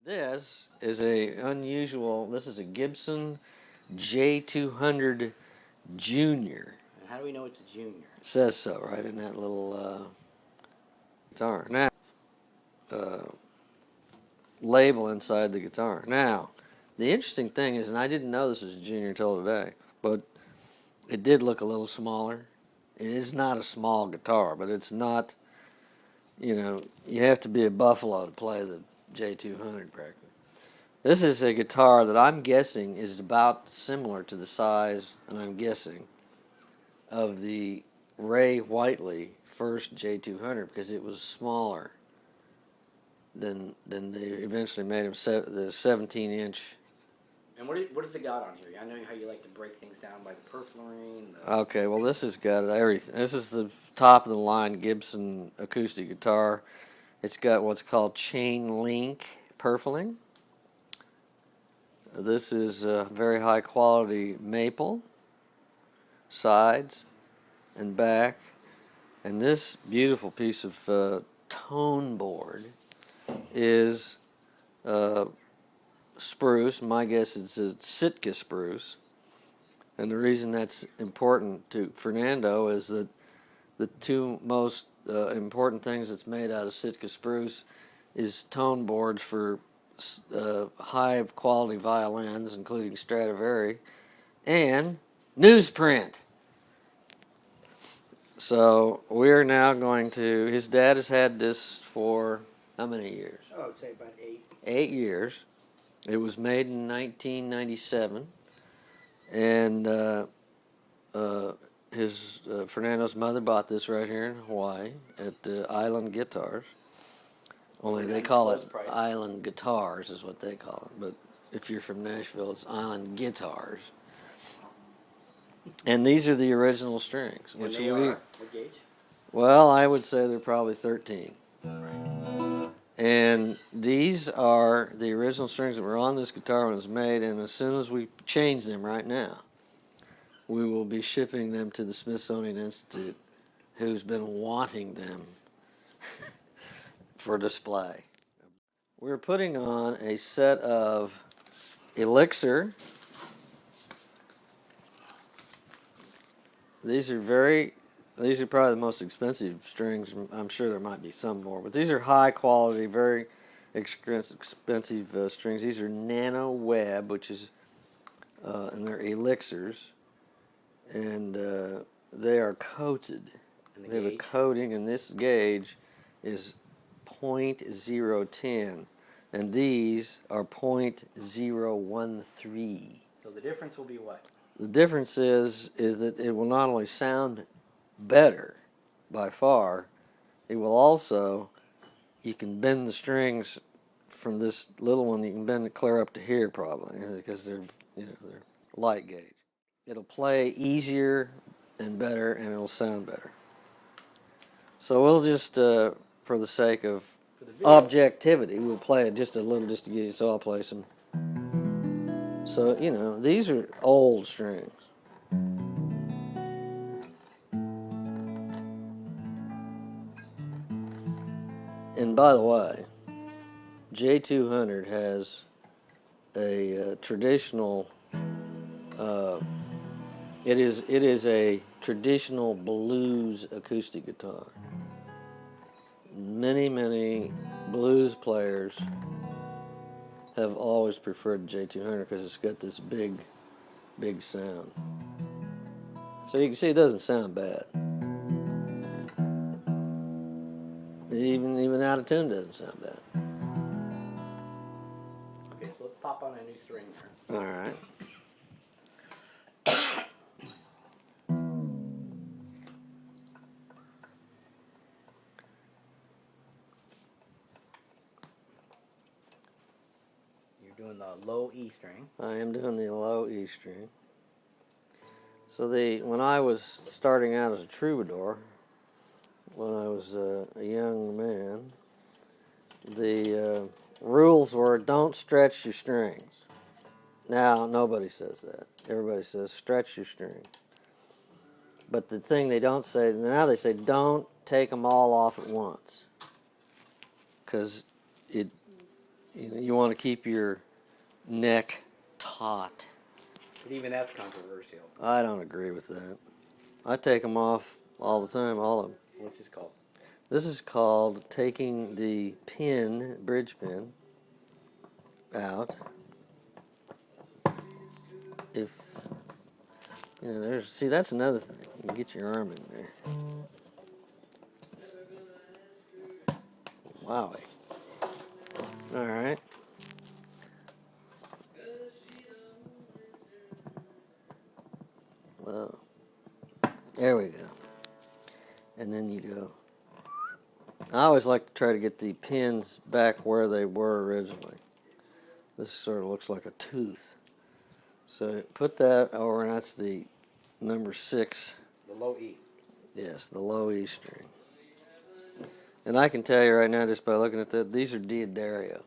This is this is a Gibson J-200 Jr. And how do we know it's a Junior? It says so right in that little guitar. Now, label inside the guitar. Now, the interesting thing is, and I didn't know this was a Junior until today, but it did look a little smaller. It is not a small guitar, but it's not, you have to be a buffalo to play the J-200 practically. This is a guitar that I'm guessing is about similar to the size, and I'm guessing, of the Ray Whiteley first J-200 because it was smaller than they eventually made him the 17-inch. And what has it got on here? I know how you like to break things down by the purfling. Okay, well this has got everything. This is the top of the line Gibson acoustic guitar. It's got what's called chain link purfling. This is very high quality maple sides and back, and this beautiful piece of tone board is spruce. My guess is a Sitka spruce, and the reason that's important to Fernando is that the two most important things that's made out of Sitka spruce is tone boards for high quality violins, including Stradivari, and newsprint. So we're now going to, his dad has had this for how many years? Oh, I would say about 8. 8 years. It was made in 1997, and Fernando's mother bought this right here in Hawaii at Island Guitars. Only they call it Island Guitars is what they call it. But if you're from Nashville, it's Island Guitars. And these are the original strings. And they are what gauge? Well, I would say they're probably 13. Right. And these are the original strings that were on this guitar when it was made. And as soon as we change them right now, we will be shipping them to the Smithsonian Institute, who's been wanting them for display. We're putting on a set of Elixir. These are probably the most expensive strings. I'm sure there might be some more, but these are high quality, very expensive strings. These are Nano Web, which is, and they're Elixirs, and they are coated. They have a coating, and this gauge is .010, and these are .013. So the difference will be what? The difference is that it will not only sound better by far, it will also, you can bend the strings from this little one, you can bend it clear up to here probably, because they're light gauge. It'll play easier and better, and it'll sound better. So we'll just, for the sake of objectivity, we'll play it just a little, just to get you, so I'll play some. So, these are old strings. And by the way, J-200 has a traditional, it is a traditional blues acoustic guitar. Many blues players have always preferred J-200 because it's got this big sound. So you can see it doesn't sound bad. Even out of tune doesn't sound bad. Okay, so let's pop on a new string here. All right. Doing the low E string. I am doing the low E string. So when I was starting out as a troubadour, when I was a young man, the rules were don't stretch your strings. Now nobody says that. Everybody says stretch your strings. But the thing they don't say, now they say don't take them all off at once. Because You want to keep your neck taut. But even that's controversial. I don't agree with that. I take them off all the time, all of them. What's this called? This is called taking the pin, bridge pin, out. If, see, that's another thing. You get your arm in there. Wowie. All right. Well, there we go. And then you go. I always like to try to get the pins back where they were originally. This sort of looks like a tooth. So put that over, and that's the number 6. The low E. Yes, the low E string. And I can tell you right now, just by looking at that, these are Diodarios.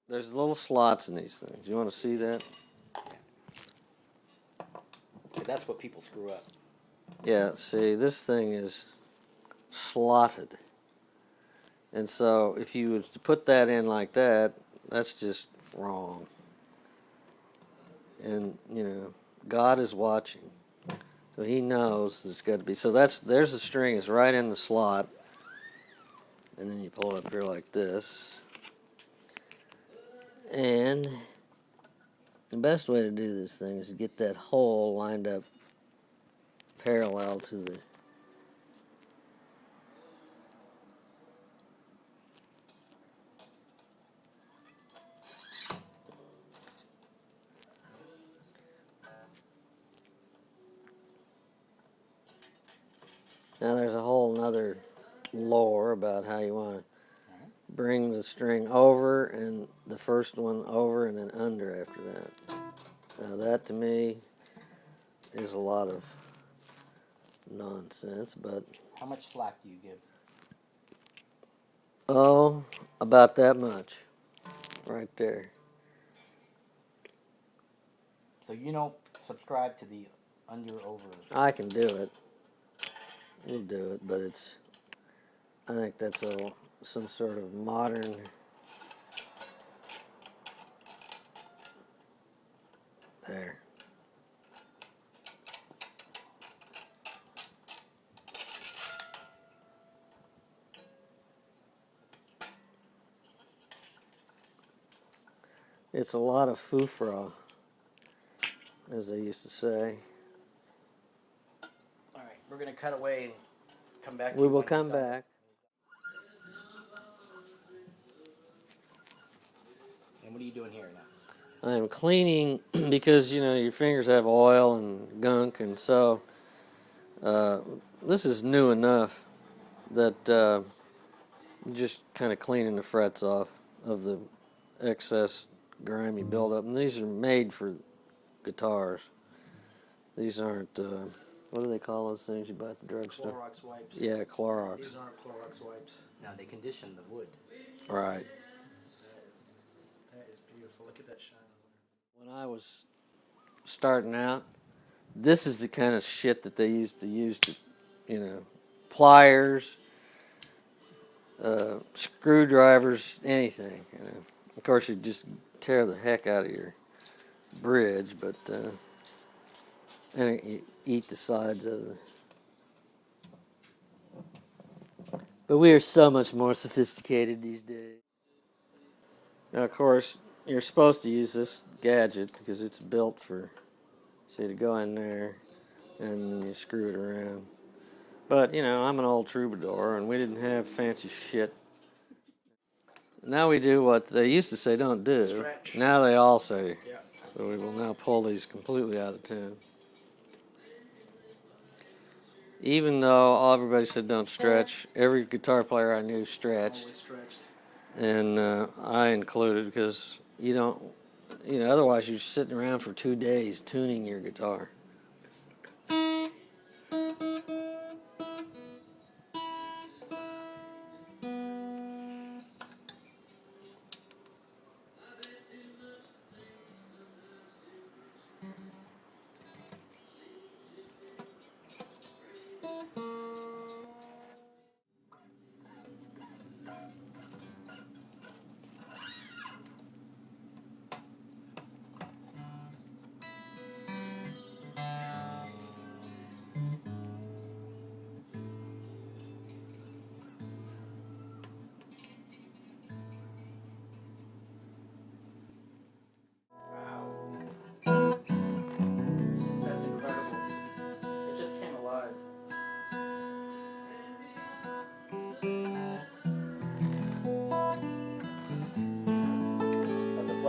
There's little slots in these things. You want to see that? But that's what people screw up. Yeah, see, this thing is slotted. And so if you were to put that in like that, that's just wrong. And, God is watching. So he knows there's got to be. So there's the string is right in the slot. And then you pull it up here like this. And the best way to do this thing is to get that hole lined up parallel to the Now there's a whole nother lore about how you want to bring the string over and the first one over and then under after that. Now that to me is a lot of nonsense, but How much slack do you give? oh, about that much right there. So you don't subscribe to the under-over. I can do it. We'll do it, but I think that's some sort of modern. There. It's a lot of foo-fra, as they used to say. All right, we're going to cut away and come back. We will come back. And what are you doing here now? I'm cleaning because, your fingers have oil and gunk, and so this is new enough that just kind of cleaning the frets off of the excess grimy buildup. And these are made for guitars. These aren't, what do they call those things you buy at the drugstore? Clorox wipes. Yeah, Clorox. These aren't Clorox wipes. Now, they condition the wood. Right. That is beautiful. Look at that shine. When I was starting out, this is the kind of shit that they used to use to, pliers, screwdrivers, anything. Of course, you just tear the heck out of your bridge, but and you eat the sides of the. But we are so much more sophisticated these days. Now, of course, you're supposed to use this gadget because it's built for, say, to go in there and you screw it around. But, I'm an old troubadour and we didn't have fancy shit. Now we do what they used to say don't do. Stretch. Now they all say. Yeah. So we will now pull these completely out of tune. Even though everybody said don't stretch, every guitar player I knew stretched. Always stretched. And I included because you don't, otherwise you're sitting around for 2 days tuning your guitar.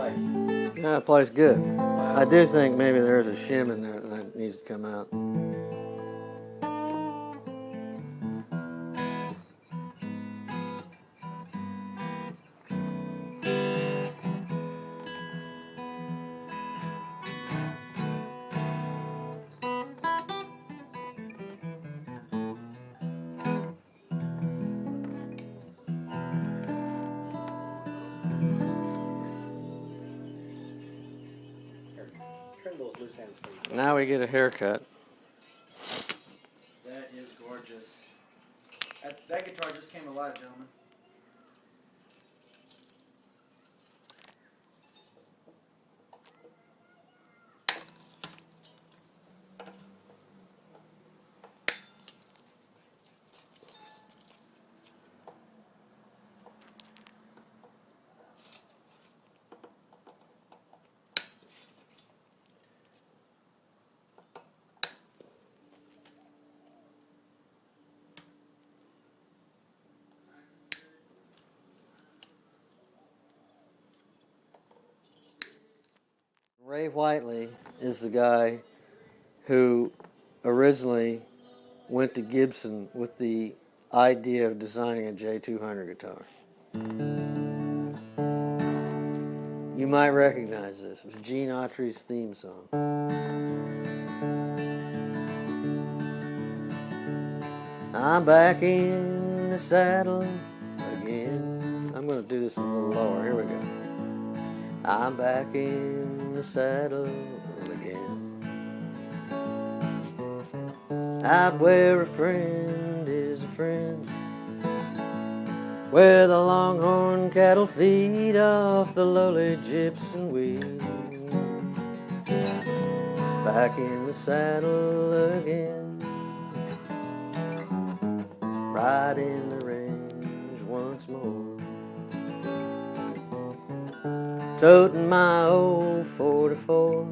play? Yeah, it plays good. I do think maybe there's a shim in there that needs to come out. Here, trim those loose ends for you. Now we get a haircut. That is gorgeous. That guitar just came alive, gentlemen. Ray Whiteley is the guy who originally went to Gibson with the idea of designing a J-200 guitar. You might recognize this. It was Gene Autry's theme song. I'm back in the saddle again. I'm going to do this a little lower. Here we go. I'm back in the saddle again. Out where a friend is a friend, where the longhorn cattle feed off the lowly gypsum weed. Back in the saddle again, right in the range once more. Toting my old 44,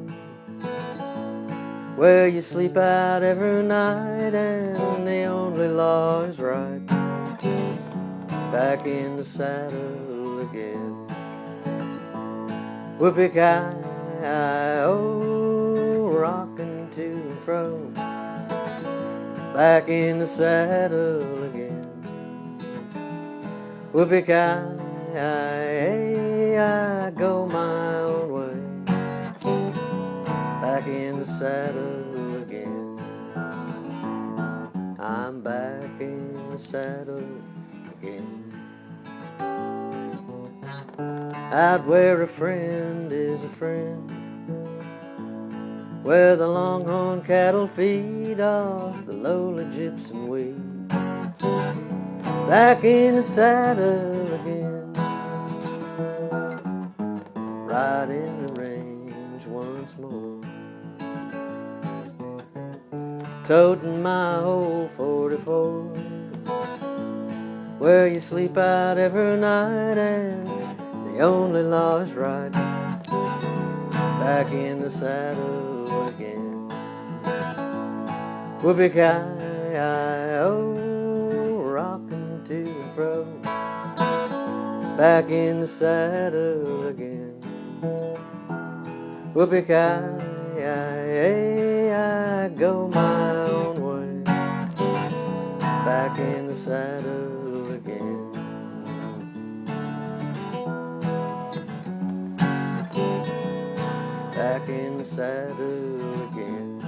where you sleep out every night and the only law is right. Back in the saddle again. Whoopee-ki-yo, rocking to and fro. Back in the saddle again. Whoopee-ki-yo, I go my own way. Back in the saddle again. I'm back in the saddle again. Out where a friend is a friend, where the longhorn cattle feed off the lowly gypsum weed. Back in the saddle again, right in the range once more. Toting my old 44, where you sleep out every night and the only law is right. Back in the saddle again. Whoopee-ki-yo, rocking to and fro. Back in the saddle again. Whoopee-ki-yo, I go my own way. Back in the saddle again. Back in the saddle again.